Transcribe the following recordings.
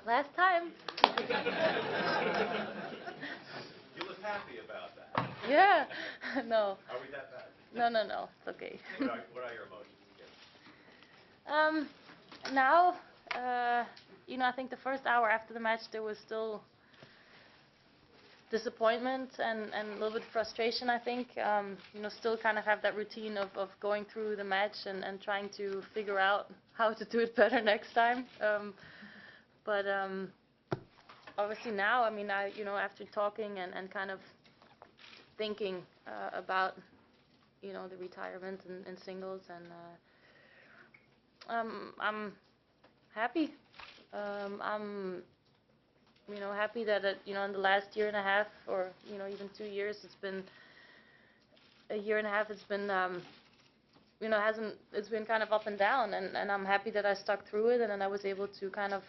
Last time. You look happy about that. Yeah. No. Are we that bad? No. It's okay. What are your emotions? Now, I think the first hour after the match there was still disappointment and a little bit of frustration, I think. Still kind of have that routine of going through the match and trying to figure out how to do it better next time. But obviously now, after talking and kind of thinking about, the retirement and singles, and I'm happy. I'm happy that in the last year and a half, or even 2 years, it's been a year and a half. It's been it's been kind of up and down, and I'm happy that I stuck through it, and then I was able to kind of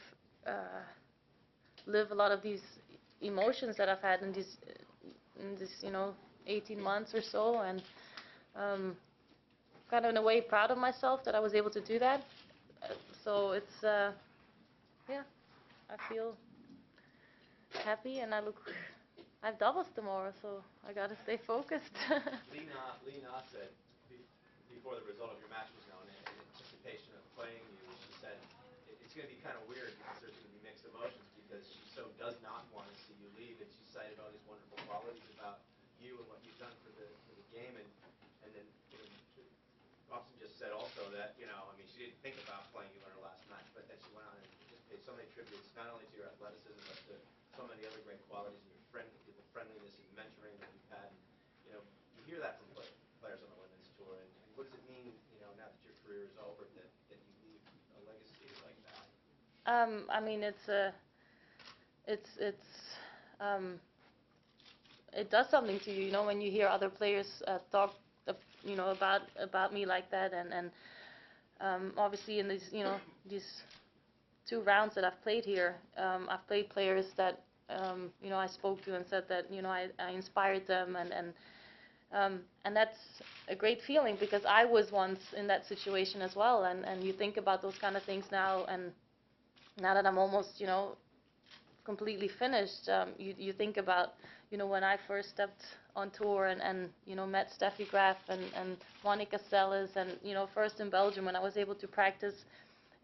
live a lot of these emotions that I've had in this 18 months or so, and kind of in a way proud of myself that I was able to do that. So it's yeah, I feel happy, and I have doubles tomorrow, so I gotta stay focused. Lee Na said before the result of your match was known, in anticipation of playing you, she said it's going to be kind of weird because there's going to be mixed emotions because she so does not want to see you leave, and she cited all these wonderful qualities about you and what you've done for the game, and then Robson just said also that she didn't think about playing you in her last match, but then she went on and just paid so many tributes not only to your athleticism but to so many other great qualities and your the friendliness and mentoring that you've had. And, you hear that from players on the women's tour, and what does it mean, now that your career is over, that you leave a legacy like that? It does something to you, when you hear other players talk, about me like that, and obviously in these 2 rounds that I've played here, I've played players that I spoke to and said that I inspired them, and that's a great feeling because I was once in that situation as well, and you think about those kind of things now, and now that I'm almost completely finished, you think about when I first stepped on tour and met Steffi Graf and Monica Seles, and first in Belgium when I was able to practice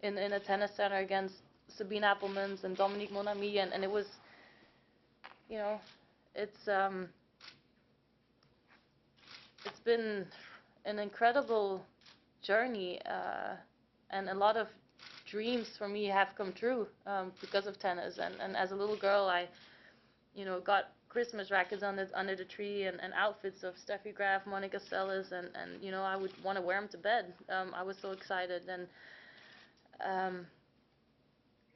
in a tennis center against Sabine Appelmans and Dominique Monami, and it was it's been an incredible journey, and a lot of dreams for me have come true because of tennis, and as a little girl I got Christmas rackets under the tree and outfits of Steffi Graf, Monica Seles, and I would want to wear them to bed. I was so excited, and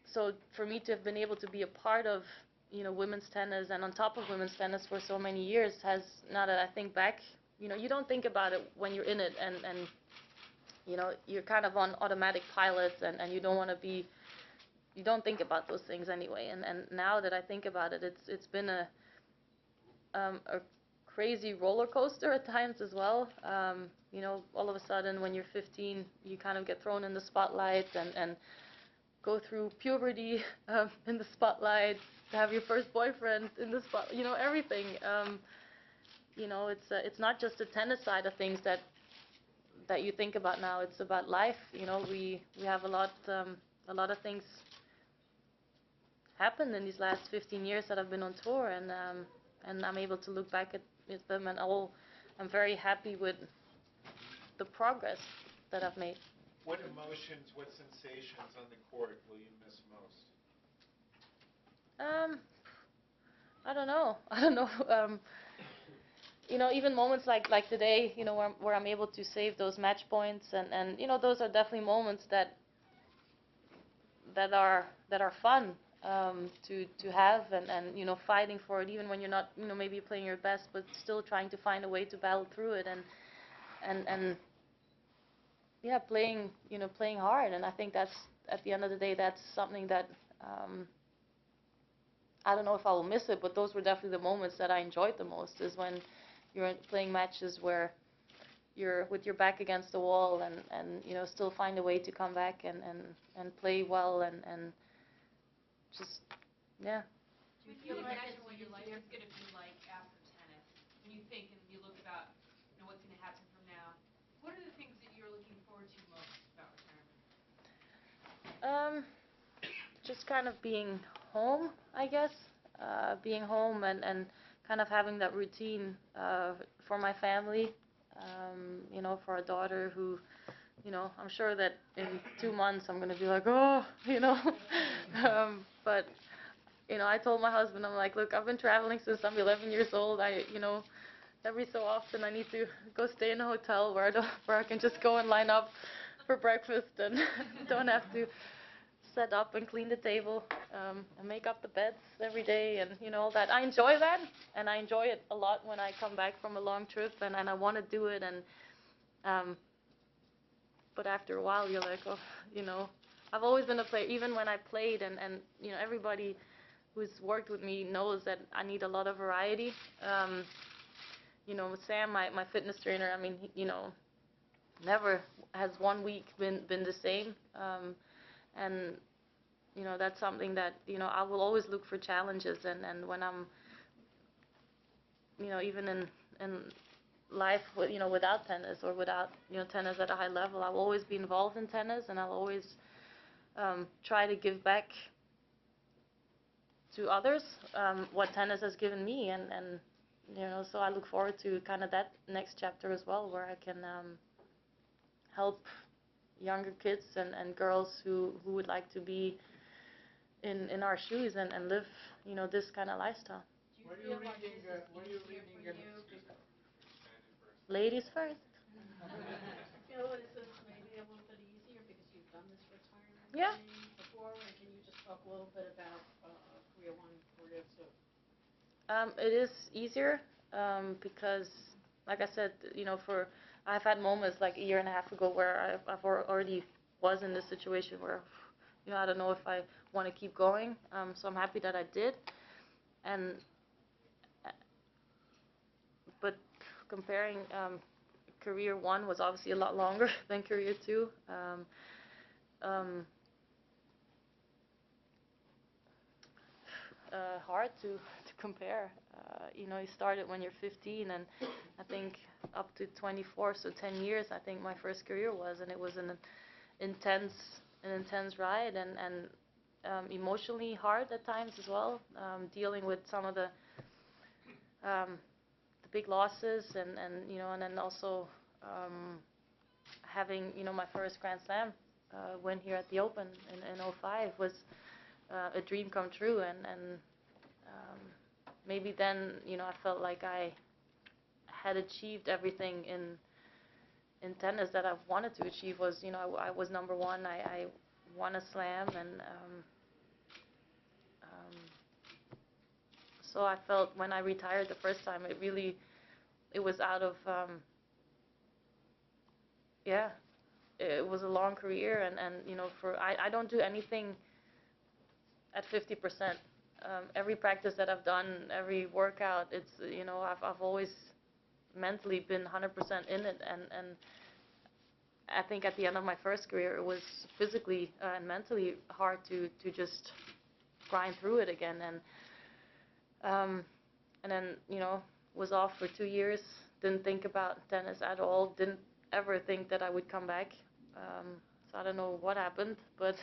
so for me to have been able to be a part of women's tennis and on top of women's tennis for so many years has, now that I think back, you don't think about it when you're in it, and you're kind of on automatic pilot, and you don't want to be, you don't think about those things anyway, and now that I think about it, it's been a crazy roller coaster at times as well. All of a sudden when you're 15 you kind of get thrown in the spotlight and go through puberty in the spotlight, to have your first boyfriend in the spot, everything. It's not just the tennis side of things that you think about now. It's about life. We have a lot of things happened in these last 15 years that I've been on tour, and I'm able to look back at them, and I'm very happy with the progress that I've made. What emotions, what sensations on the court will you miss most? I don't know. Even moments like today, where I'm able to save those match points, and those are definitely moments that are fun to have, and fighting for it, even when you're not maybe playing your best, but still trying to find a way to battle through it, and yeah, playing hard. And I think that's, at the end of the day, that's something that I don't know if I will miss it, but those were definitely the moments that I enjoyed the most, is when you're playing matches where you're with your back against the wall, and still find a way to come back and play well, and just, yeah. Do you feel like imagine what your life is going to be like after tennis? When you think and you look about, what's going to happen from now, what are the things that you're looking forward to most about retirement? Just kind of being home, I guess. Being home and kind of having that routine for my family. For a daughter who, I'm sure that in 2 months I'm gonna be like, oh, but I told my husband, I'm like, look, I've been traveling since I'm 11 years old. Every so often I need to go stay in a hotel where I can just go and line up for breakfast and don't have to set up and clean the table and make up the beds every day and all that. I enjoy that, and I enjoy it a lot when I come back from a long trip and I want to do it. And but after a while you're like, oh, I've always been a player. Even when I played, and everybody who's worked with me knows that I need a lot of variety. Sam, my fitness trainer, I mean, never has 1 week been the same. And that's something that I will always look for challenges, and when I'm even in life without tennis or without tennis at a high level, I'll always be involved in tennis, and I'll always try to give back to others what tennis has given me, and so I look forward to kind of that next chapter as well, where I can help younger kids and girls who would like to be in our shoes and live this kind of lifestyle. Do you feel like this is easier for you? Ladies first. Feel is this maybe a little bit easier because you've done this retirement Yeah. thing before? And can you just talk a little bit about Korea 1, Korea 2? It is easier because, like I said, I've had moments like a year and a half ago where I've already was in this situation where, I don't know if I want to keep going. So I'm happy that I did. But comparing career 1 was obviously a lot longer than career 2. Hard to compare. You started when you're 15, and I think up to 24, so 10 years I think my first career was, and it was an intense ride, and emotionally hard at times as well, dealing with some of the big losses, and then also having my first Grand Slam win here at the Open in '05 was a dream come true, and maybe then I felt like I had achieved everything in tennis that I wanted to achieve. Was I was number 1. I won a slam, and so I felt when I retired the first time, it was out of it was a long career, and I don't do anything at 50%. Every practice that I've done, every workout, it's I've always mentally been 100% in it, and I think at the end of my first career, it was physically and mentally hard to just grind through it again, and then was off for 2 years, didn't think about tennis at all, didn't ever think that I would come back. So I don't know what happened, but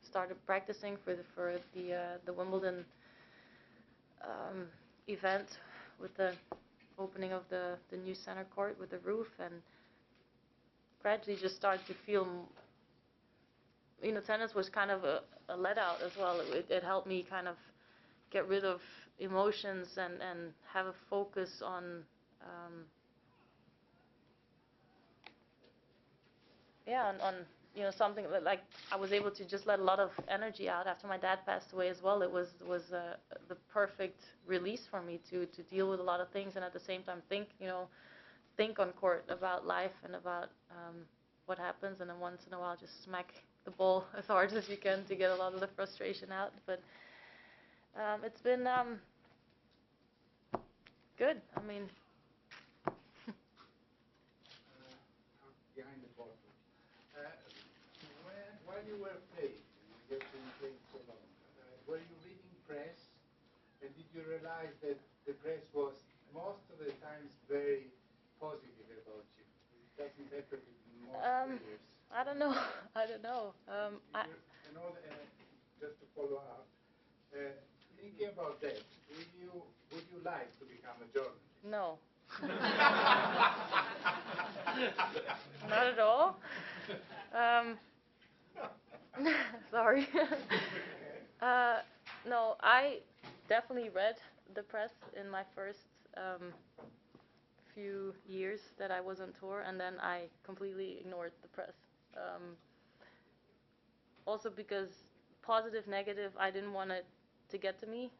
started practicing for the Wimbledon event with the opening of the new center court with the roof, and gradually just started to feel, tennis was kind of a let out as well. It helped me kind of get rid of emotions and have a focus on something like I was able to just let a lot of energy out after my dad passed away as well. It was the perfect release for me to deal with a lot of things, and at the same time think on court about life and about what happens, and then once in a while just smack the ball as hard as you can to get a lot of the frustration out. But it's been good. I mean, behind the ball. While you were playing, you have been playing so long, were you reading press, and did you realize that the press was most of the times very positive about you? It doesn't happen with most players. I don't know. I don't know. And all, just to follow up, thinking about that, would you like to become a journalist? No. Not at all. Sorry. No, I definitely read the press in my first few years that I was on tour, and then I completely ignored the press. Also because positive, negative, I didn't want it to get to me.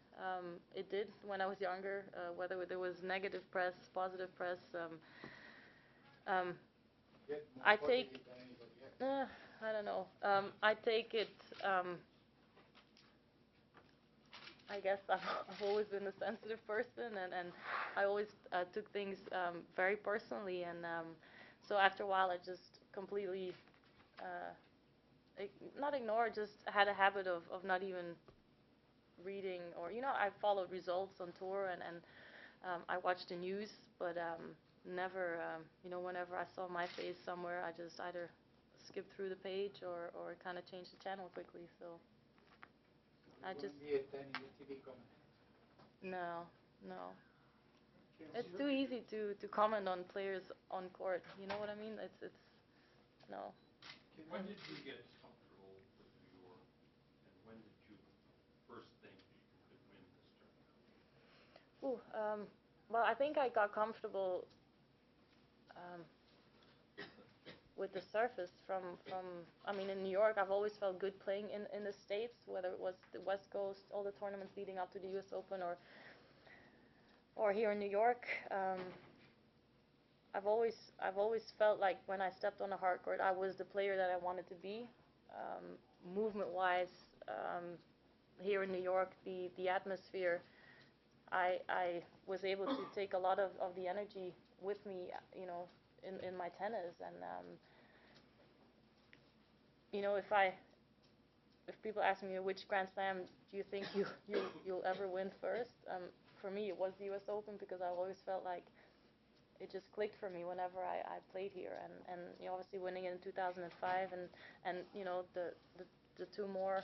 It did when I was younger, whether there was negative press, positive press. I take, I don't know. I take it. I guess I've always been a sensitive person, and I always took things very personally, and so after a while I just completely not ignored, just had a habit of not even reading, or I followed results on tour, and I watched the news, but never whenever I saw my face somewhere, I just either skipped through the page or kind of changed the channel quickly. So I just no. It's too easy to comment on players on court. You know what I mean? It's no. When did you get comfortable with New York, and when did you first think you could win this tournament? Well, I think I got comfortable with the surface from I mean, in New York, I've always felt good playing in the States, whether it was the West Coast, all the tournaments leading up to the U.S. Open, or here in New York. I've always felt like when I stepped on the hard court, I was the player that I wanted to be. Movement-wise, here in New York, the atmosphere, I was able to take a lot of the energy with me, in my tennis, and if people ask me which Grand Slam do you think you'll ever win first, for me it was the U.S. Open, because I always felt like it just clicked for me whenever I played here, and obviously winning it in 2005, and the two more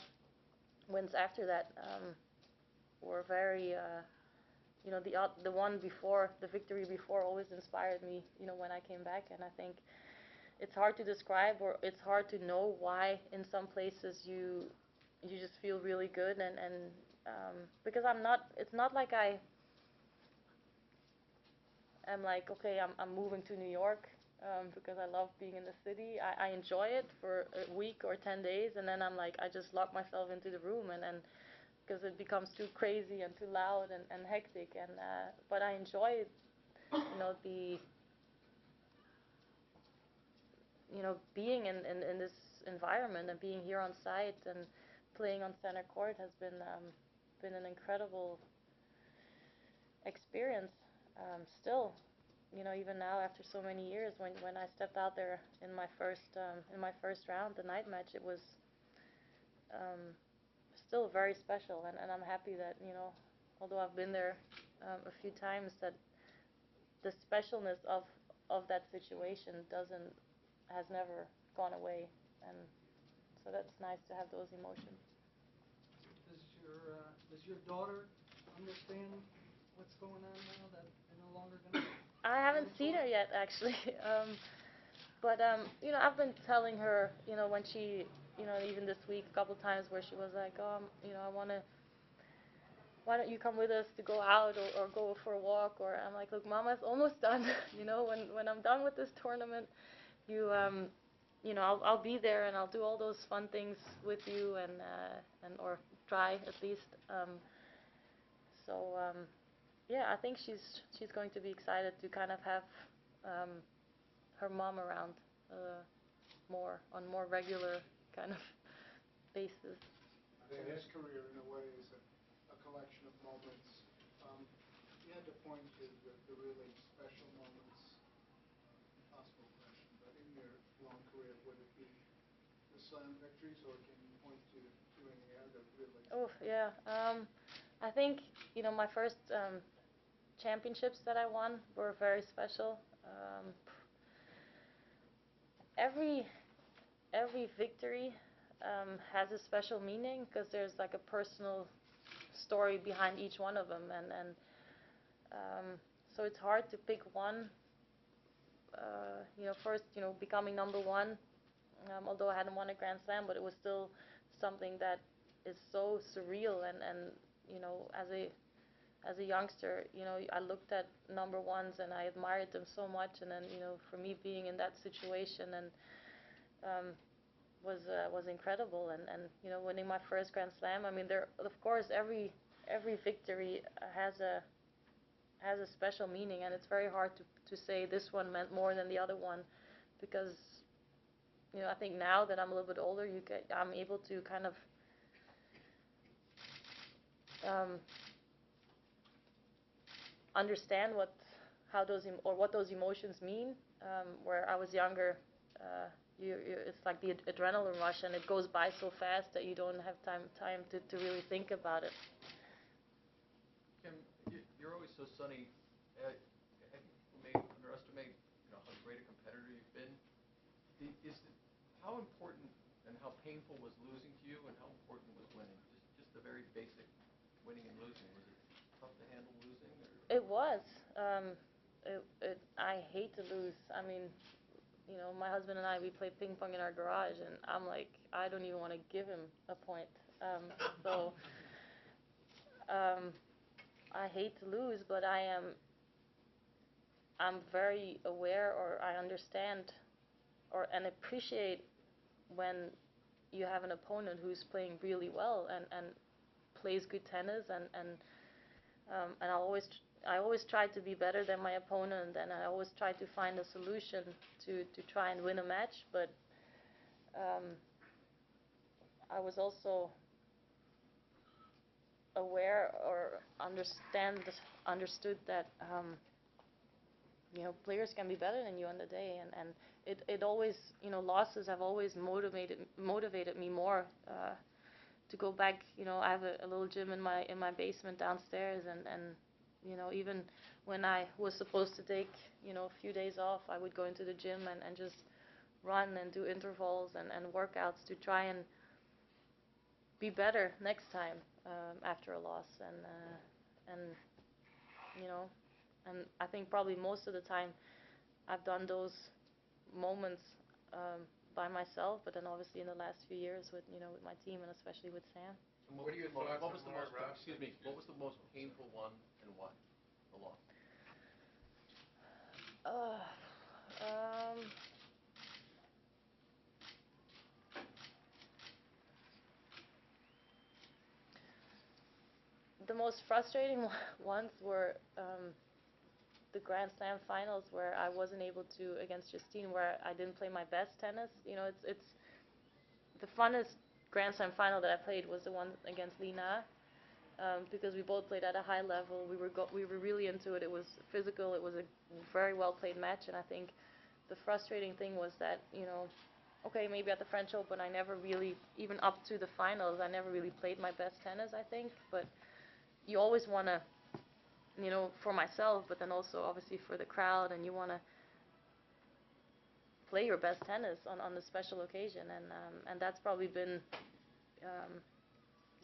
wins after that were very the one before, the victory before, always inspired me when I came back. And I think it's hard to describe, or it's hard to know why in some places you just feel really good, and because it's not like I'm like, okay, I'm moving to New York because I love being in the city. I enjoy it for a week or 10 days, and then I'm like, I just lock myself into the room, and because it becomes too crazy and too loud and hectic, and but I enjoy being in this environment, and being here on site and playing on center court has been an incredible experience. Still, even now after so many years, when I stepped out there in my first round, the night match, it was still very special, and I'm happy that although I've been there a few times, that the specialness of that situation has never gone away, and so that's nice to have those emotions. Does your daughter understand what's going on now that you're no longer going to? I haven't seen her yet, actually. But I've been telling her, when she, even this week, a couple times, where she was like, oh, why don't you come with us to go out, or go for a walk? Or I'm like, look, Mama's almost done. When I'm done with this tournament, I'll be there, and I'll do all those fun things with you, and or try at least. Yeah, I think she's going to be excited to kind of have her mom around on more regular kind of basis. His career, in a way, is a collection of moments. You had to point to the really special moments. Impossible question, but in your long career, would it be the slam victories, or can you point to any other really? Oh, yeah. I think, my first championships that I won were very special. Every victory has a special meaning because there's like a personal story behind each one of them, and so it's hard to pick one. First, becoming number one, although I hadn't won a Grand Slam, but it was still something that is so surreal, and as a youngster, I looked at number ones and I admired them so much, and then, for me being in that situation and was incredible, and winning my first Grand Slam. I mean, there, of course, every victory has a special meaning, and it's very hard to say this one meant more than the other one, because I think now that I'm a little bit older, I'm able to kind of understand what those emotions mean. Where I was younger, it's like the adrenaline rush, and it goes by so fast that you don't have time to really think about it. Kim, you're always so sunny. I think people may underestimate, how great a competitor you've been. How important and how painful was losing to you, and how important was winning? Just the very basic winning and losing. Was it tough to handle losing? Or? It was. I hate to lose. I mean, my husband and I, we play ping pong in our garage, and I'm like, I don't even want to give him a point. I hate to lose, but I'm very aware, or I understand, and appreciate when you have an opponent who's playing really well and plays good tennis, and I always try to be better than my opponent, and I always try to find a solution to try and win a match. But I was also aware or understood that players can be better than you on the day, and it always, losses have always motivated me more to go back. I have a little gym in my basement downstairs, and even when I was supposed to take a few days off, I would go into the gym and just run and do intervals and workouts to try and be better next time after a loss, and and I think probably most of the time I've done those moments by myself, but then obviously in the last few years with with my team, and especially with Sam. And What are your thoughts on was the Laura most? Robson? Excuse me. What was the most painful one, and why? The loss. The most frustrating ones were the Grand Slam finals, where I wasn't able to, against Justine, where I didn't play my best tennis. It's the funnest Grand Slam final that I played was the one against Lina, because we both played at a high level. We were really into it. It was physical. It was a very well played match, and I think the frustrating thing was that okay, maybe at the French Open I never really, even up to the finals, I never really played my best tennis, I think. But you always want to, for myself, but then also obviously for the crowd, and you want to play your best tennis on the special occasion, and that's probably been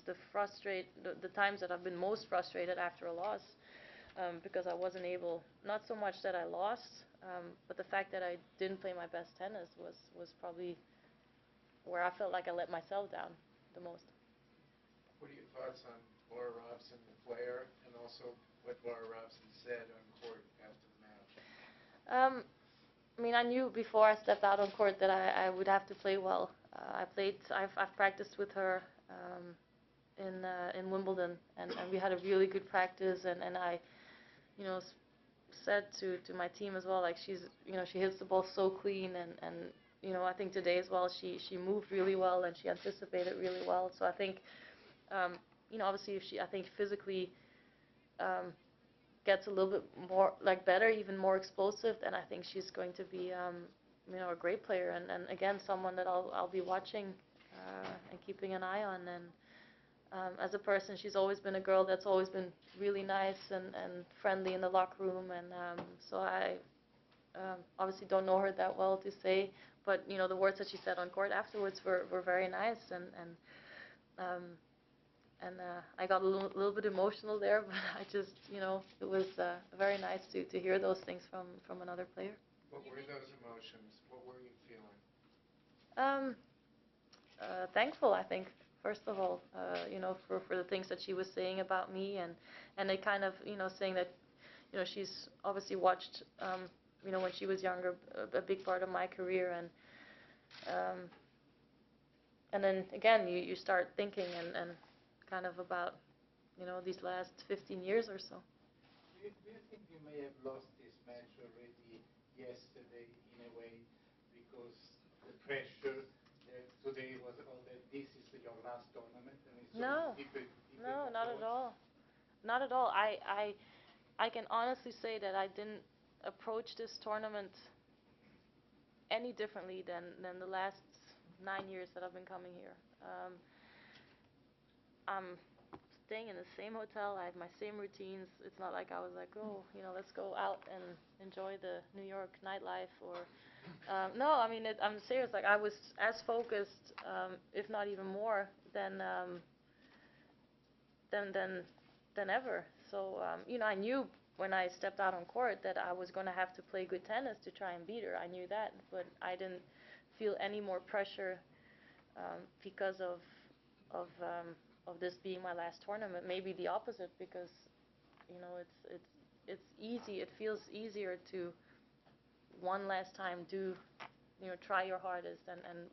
the times that I've been most frustrated after a loss, because I wasn't able, not so much that I lost, but the fact that I didn't play my best tennis was probably where I felt like I let myself down the most. What are your thoughts on Laura Robson, the player, and also what Laura Robson said on court after the match? I mean, I knew before I stepped out on court that I would have to play well. I've practiced with her in Wimbledon, and we had a really good practice, and I, said to my team as well, like, she hits the ball so clean, and I think today as well she moved really well, and she anticipated really well. So I think obviously if she, I think, physically gets a little bit more, like, better, even more explosive, then I think she's going to be a great player, and again, someone that I'll be watching and keeping an eye on. And as a person, she's always been a girl that's always been really nice and friendly in the locker room, and so I obviously don't know her that well to say, but the words that she said on court afterwards were very nice, um, I got a little bit emotional there, but I just, it was very nice to hear those things from another player. What were those emotions? What were you feeling? Thankful, I think, first of all, for the things that she was saying about me, and it kind of, saying that, she's obviously watched, when she was younger, a big part of my career, and then again, you start thinking and kind of about, these last 15 years or so. Do you think you may have lost this match already yesterday in a way because the pressure that today was all that this is your last tournament and it's No, no, not at all. Not at all. I can honestly say that I didn't approach this tournament any differently than the last 9 years that I've been coming here. I'm staying in the same hotel. I have my same routines. It's not like I was like, oh, let's go out and enjoy the New York nightlife or no. I mean, I'm serious. Like I was as focused, if not even more, than ever. So I knew when I stepped out on court that I was going to have to play good tennis to try and beat her. I knew that, but I didn't feel any more pressure because of this being my last tournament. Maybe the opposite, because it's easy. It feels easier to one last time try your hardest and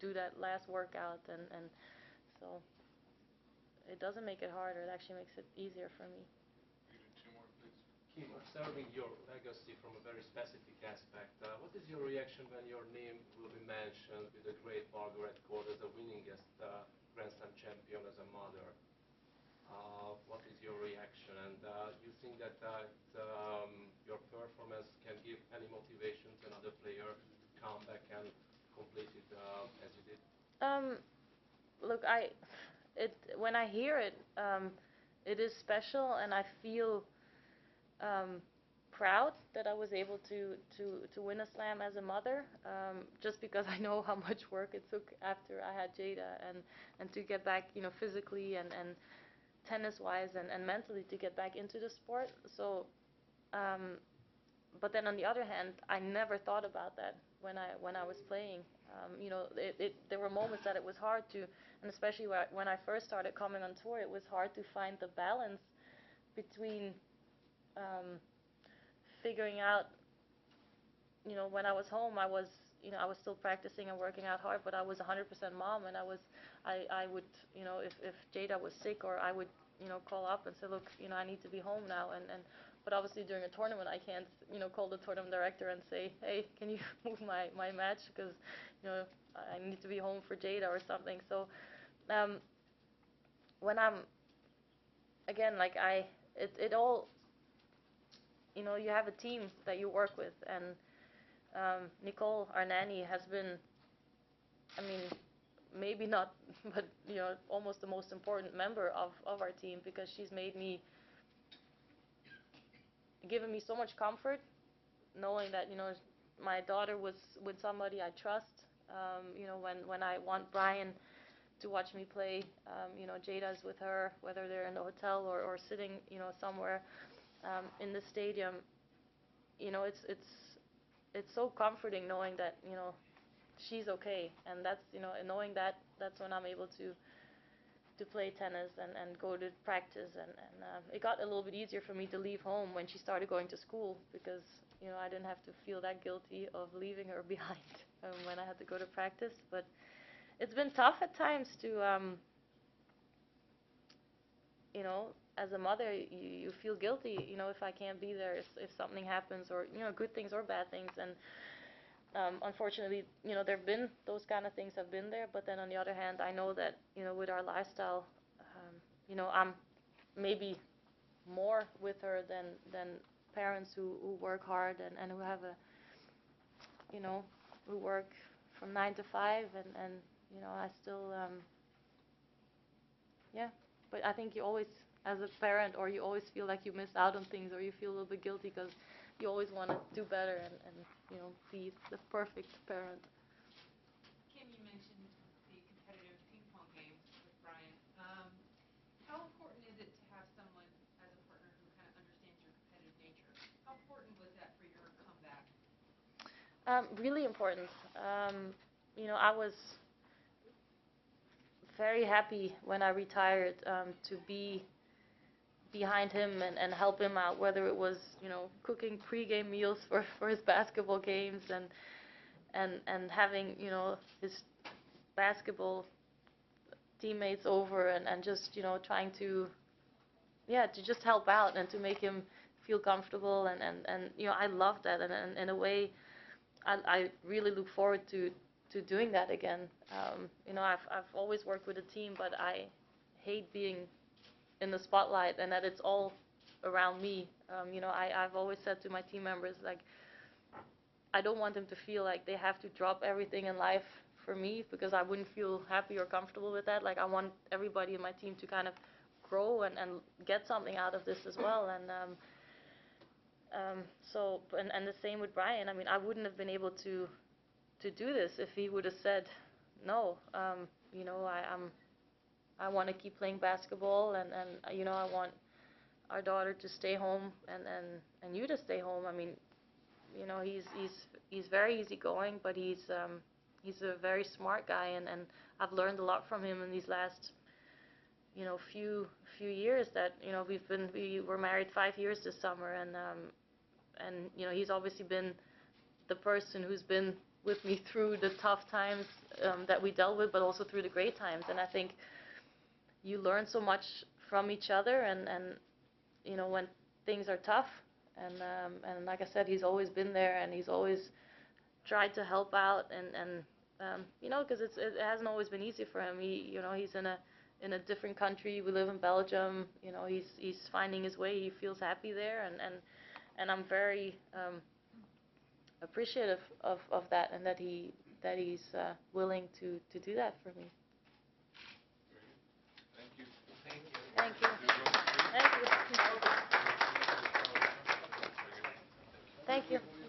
do that last workout, and so it doesn't make it harder. It actually makes it easier for me. You do two more, please. Kim, observing your legacy from a very specific aspect, what is your reaction when your name will be mentioned with the great Margaret Court as the winningest Grand Slam champion as a mother? What is your reaction? And you think that your performance can give any motivation to another player to come back and complete it as you did? Look, when I hear it, it is special, and I feel proud that I was able to win a slam as a mother, just because I know how much work it took after I had Jada, and to get back, physically and tennis-wise and mentally to get back into the sport. So, but then on the other hand, I never thought about that when I was playing. There were moments that it was hard to, and especially when I first started coming on tour, it was hard to find the balance between figuring out, when I was home, I was still practicing and working out hard, but I was 100% mom, and I would, if Jada was sick, or I would, call up and say, look, I need to be home now, but obviously during a tournament, I can't, call the tournament director and say, hey, can you move my match, because, I need to be home for Jada or something. So, when I'm, again, like it all, you have a team that you work with, and Nicole, our nanny, has been, I mean, maybe not, but almost the most important member of our team, because she's given me so much comfort, knowing that my daughter was with somebody I trust. When I want Brian to watch me play, Jada's with her, whether they're in the hotel or sitting, somewhere in the stadium. It's so comforting knowing that she's okay, and that's knowing that's when I'm able to play tennis and go to practice, and it got a little bit easier for me to leave home when she started going to school, because I didn't have to feel that guilty of leaving her behind when I had to go to practice. But it's been tough at times to as a mother, you feel guilty, if I can't be there, if something happens, or good things or bad things. And unfortunately, there've been those kind of things have been there. But then on the other hand, I know that with our lifestyle, I'm maybe more with her than parents who work hard and who have a we work from 9 to 5, and you know, I still, yeah. But I think you always, as a parent, or you always feel like you miss out on things, or you feel a little bit guilty because you always want to do better and you know, be the perfect parent. Kim, you mentioned the competitive ping pong games with Brian. How important is it to have someone as a partner who kind of understands your competitive nature? How important was that for your comeback? Really important. You know, I was very happy when I retired to be behind him and help him out, whether it was, you know, cooking pre-game meals for his basketball games and having, you know, his basketball teammates over and just, you know, trying to, yeah, to just help out and to make him feel comfortable and you know, I love that, and in a way I really look forward to doing that again. You know, I've always worked with a team, but I hate being in the spotlight and that it's all around me. You know, I've always said to my team members, like, I don't want them to feel like they have to drop everything in life for me, because I wouldn't feel happy or comfortable with that. Like, I want everybody in my team to kind of grow and get something out of this as well. And so, and the same with Brian. I mean, I wouldn't have been able to do this if he would have said no. You know, I want to keep playing basketball, and you know, I want our daughter to stay home and you to stay home. I mean, you know, he's very easygoing, but he's a very smart guy, and I've learned a lot from him in these last, you know, few years that, you know, we were married 5 years this summer, and you know, he's obviously been the person who's been with me through the tough times that we dealt with, but also through the great times. And I think you learn so much from each other, and you know, when things are tough, and like I said, he's always been there, and he's always tried to help out, and you know, because it hasn't always been easy for him. You know, he's in a different country. We live in Belgium. You know, he's finding his way. He feels happy there, and I'm very appreciative of that, and that he's willing to do that for me. Thank you. Thank you. Thank you. Thank you.